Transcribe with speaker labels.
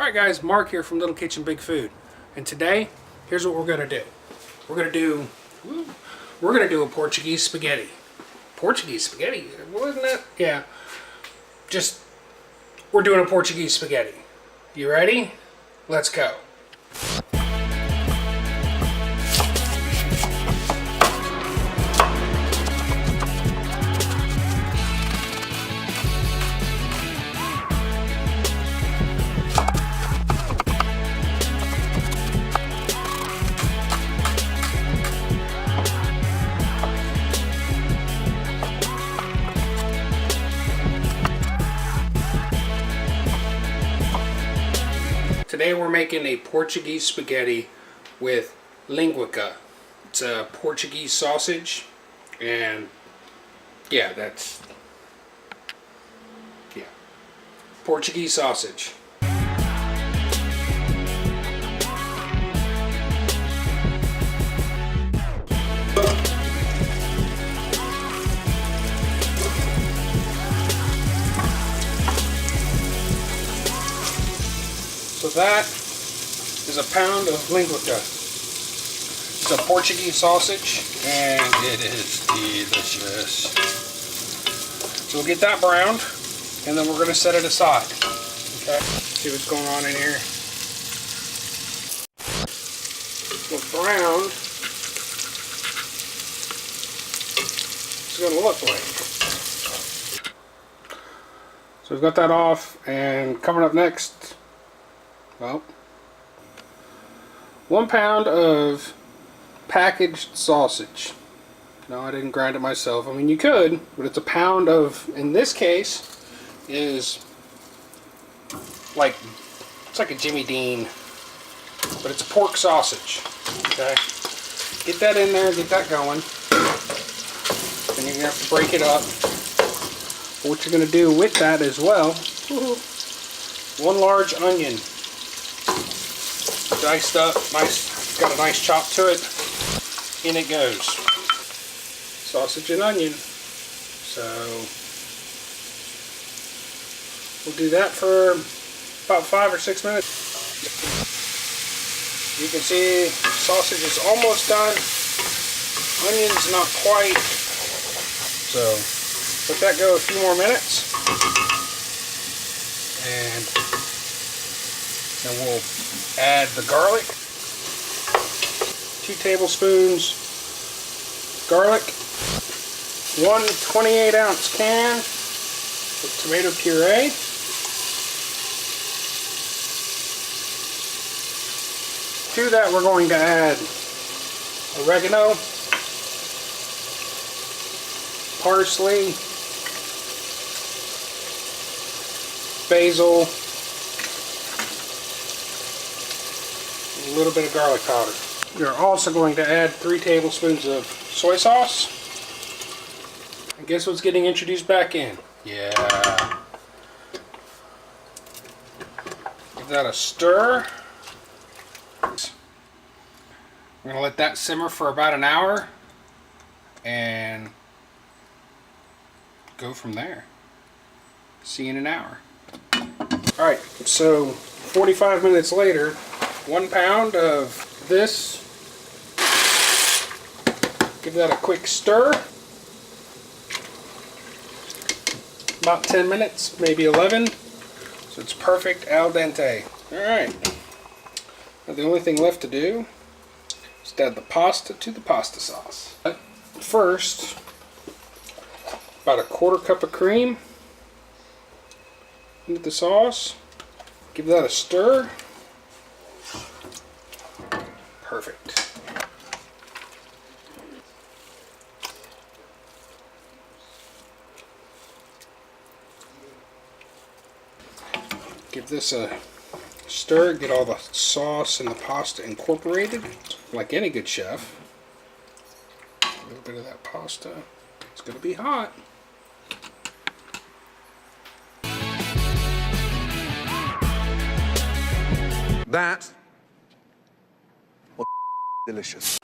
Speaker 1: Alright guys, Mark here from Little Kitchen Big Food. And today, here's what we're gonna do. We're gonna do a Portuguese spaghetti. Portuguese spaghetti? Wasn't that? Yeah. We're doing a Portuguese spaghetti. You ready? Let's go. Today we're making a Portuguese spaghetti with linguica. It's a Portuguese sausage, and yeah, Portuguese sausage. So that is a pound of linguica. It's a Portuguese sausage, and it is delicious. So we'll get that browned, and then we're going to set it aside. Okay, see what's going on in here. Look browned. It's going to look like. So we've got that off, and coming up next, well, 1 pound of packaged sausage. No, I didn't grind it myself. I mean, you could, but it's a pound of, in this case, is like, it's like a Jimmy Dean, but it's a pork sausage. Okay, get that in there, get that going. Then you're gonna have to break it up. What you're gonna do with that as well, 1 large onion. Diced up, nice, got a nice chop to it. In it goes. Sausage and onion. So we'll do that for about 5 or 6 minutes. You can see sausage is almost done. Onion's not quite. So let that go a few more minutes. And then we'll add the garlic, 2 tablespoons garlic, 1 28-ounce can of tomato puree, to that we're going to add oregano, parsley, basil, a little bit of garlic powder. You're also going to add 3 tablespoons of soy sauce. And guess what's getting introduced back in? Yeah. Give that a stir. We're going to let that simmer for about an hour and go from there. See you in an hour. Alright, so 45 minutes later, 1 pound of this. Give that a quick stir. About 10 minutes, maybe 11. So it's perfect al dente. Alright. Now the only thing left to do is to add the pasta to the pasta sauce. First, about a 1/4 cup of cream into the sauce. Give that a stir. Perfect. Give this a stir, get all the sauce and the pasta incorporated, like any good chef. A little bit of that pasta. It's going to be hot.
Speaker 2: That was delicious.